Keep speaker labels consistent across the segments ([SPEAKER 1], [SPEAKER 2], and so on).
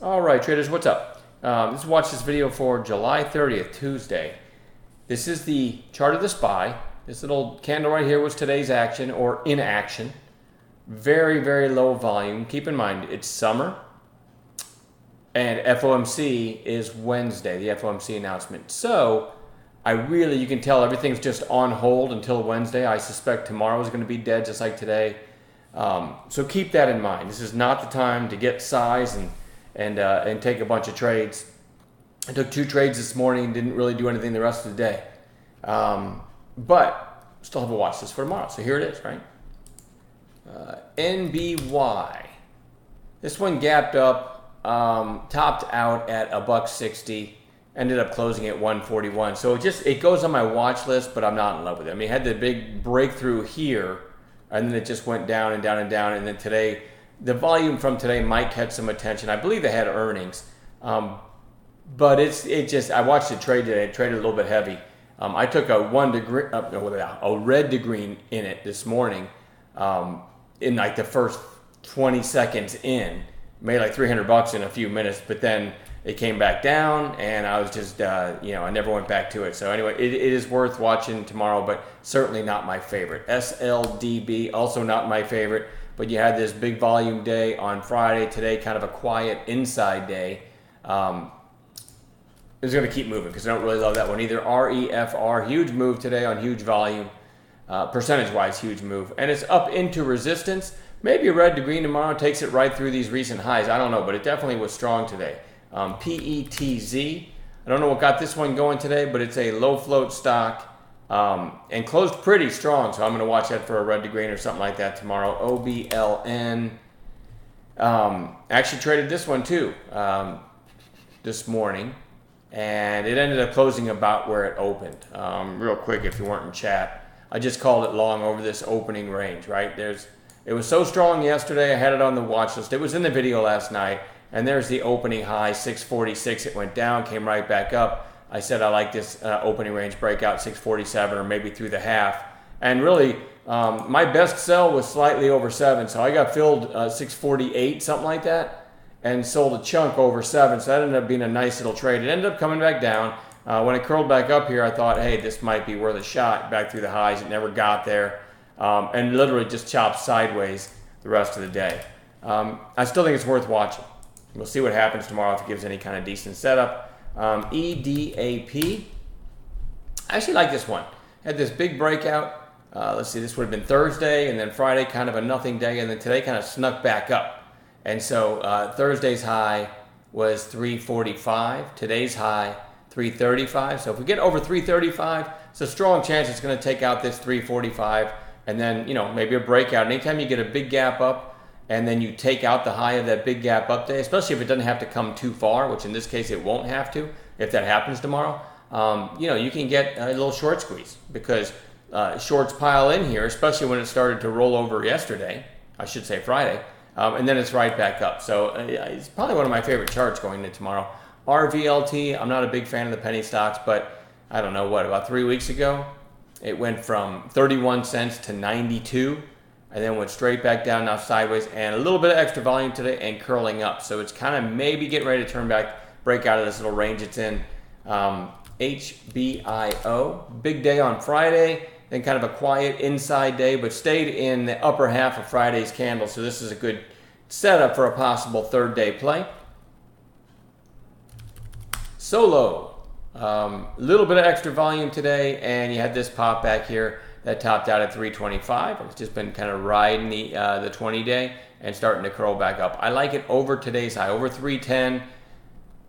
[SPEAKER 1] All right, traders, what's up? Let's watch this video for July 30th, Tuesday. This is the chart of the SPY. This little candle right here was today's action or inaction. Very, very low volume. Keep in mind, it's summer and FOMC is Wednesday, the FOMC announcement. So you can tell everything's just on hold until Wednesday. I suspect tomorrow is going to be dead just like today. So keep that in mind. This is not the time to get size and take a bunch of trades. I took 2 trades this morning, didn't really do anything the rest of the day. But still have a watch list for tomorrow. So here it is, right? NBY. This one gapped up, topped out at $1.60, ended up closing at 141. So it goes on my watch list, but I'm not in love with it. I mean, it had the big breakthrough here, and then it just went down and down and down. And then today, the volume from today might catch some attention. I believe they had earnings. But I watched it trade today. It traded a little bit heavy. I took a red to green in it this morning in like the first 20 seconds in. Made like $300 in a few minutes, but then it came back down and I was just, I never went back to it. So anyway, it is worth watching tomorrow, but certainly not my favorite. SLDB, also not my favorite, but you had this big volume day on Friday. Today, kind of a quiet inside day. It's going to keep moving because I don't really love that one either. REFR, huge move today on huge volume. Percentage-wise, huge move. And it's up into resistance. Maybe a red to green tomorrow takes it right through these recent highs. I don't know, but it definitely was strong today. PETZ. I don't know what got this one going today, but it's a low float stock and closed pretty strong. So I'm going to watch that for a red to green or something like that tomorrow. OBLN. Actually traded this one too this morning. And it ended up closing about where it opened. Real quick, if you weren't in chat, I just called it long over this opening range, right? It was so strong yesterday, I had it on the watch list. It was in the video last night, and there's the opening high, 646. It went down, came right back up. I said I like this opening range breakout, 647 or maybe through the half. And really, my best sell was slightly over 7, so I got filled 648, something like that, and sold a chunk over 7. So that ended up being a nice little trade. It ended up coming back down. When it curled back up here, I thought, hey, this might be worth a shot back through the highs. It never got there. And literally just chopped sideways the rest of the day. I still think it's worth watching. We'll see what happens tomorrow if it gives any kind of decent setup. EDAP. I actually like this one. Had this big breakout. Let's see, this would have been Thursday, and then Friday kind of a nothing day, and then today kind of snuck back up. And so Thursday's high was 345. Today's high, 335. So if we get over 335, it's a strong chance it's going to take out this 345. And then, maybe a breakout. Anytime you get a big gap up and then you take out the high of that big gap up day, especially if it doesn't have to come too far, which in this case it won't have to if that happens tomorrow, you can get a little short squeeze because shorts pile in here, especially when it started to roll over yesterday, I should say Friday, and then it's right back up. So it's probably one of my favorite charts going into tomorrow. RVLT, I'm not a big fan of the penny stocks, but I don't know about 3 weeks ago, it went from 31 cents to 92 and then went straight back down, now sideways, and a little bit of extra volume today and curling up. So it's kind of maybe getting ready to turn back, break out of this little range it's in. HBIO, big day on Friday, then kind of a quiet inside day, but stayed in the upper half of Friday's candle. So this is a good setup for a possible third day play. Solo. Little bit of extra volume today, and you had this pop back here that topped out at 325. It's just been kind of riding the 20-day and starting to curl back up. I like it over today's high, over 310.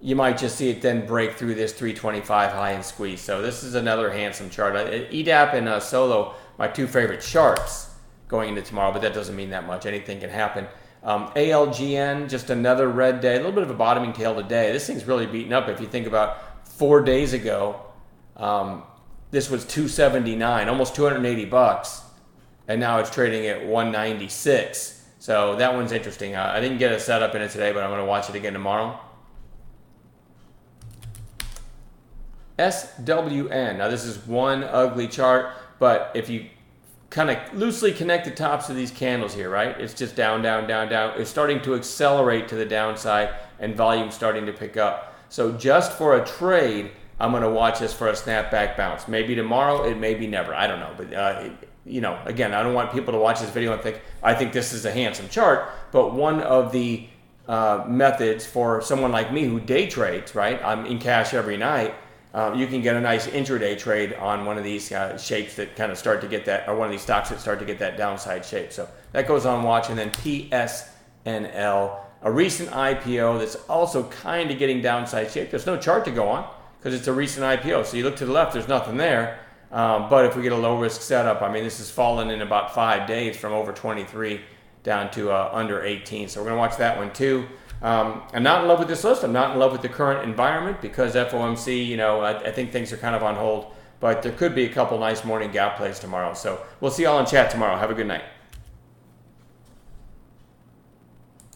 [SPEAKER 1] You might just see it then break through this 325 high and squeeze. So this is another handsome chart. EDAP and Solo, my 2 favorite charts going into tomorrow, but that doesn't mean that much. Anything can happen. ALGN, just another red day, a little bit of a bottoming tail today. This thing's really beaten up. If you think about 4 days ago, this was $279, almost $280, and now it's trading at $196. So that one's interesting. I didn't get a setup in it today, but I'm going to watch it again tomorrow. SWN. Now this is one ugly chart, but if you kind of loosely connected tops of these candles here, right? It's just down, down, down, down. It's starting to accelerate to the downside and volume starting to pick up. So just for a trade, I'm going to watch this for a snapback bounce. Maybe tomorrow, it may be never. I don't know. But, you know, again, I don't want people to watch this video and think, I think this is a handsome chart. But one of the methods for someone like me who day trades, right? I'm in cash every night. You can get a nice intraday trade on one of these shapes that kind of start to get that, or one of these stocks that start to get that downside shape. So that goes on watch. And then PSNL, a recent IPO that's also kind of getting downside shape. There's no chart to go on because it's a recent IPO. So you look to the left, there's nothing there. But if we get a low risk setup, I mean, this has fallen in about 5 days from over 23 down to under 18. So we're going to watch that one too. I'm not in love with this list. I'm not in love with the current environment because FOMC, you know, I think things are kind of on hold. But there could be a couple nice morning gap plays tomorrow. So we'll see y'all in chat tomorrow. Have a good night.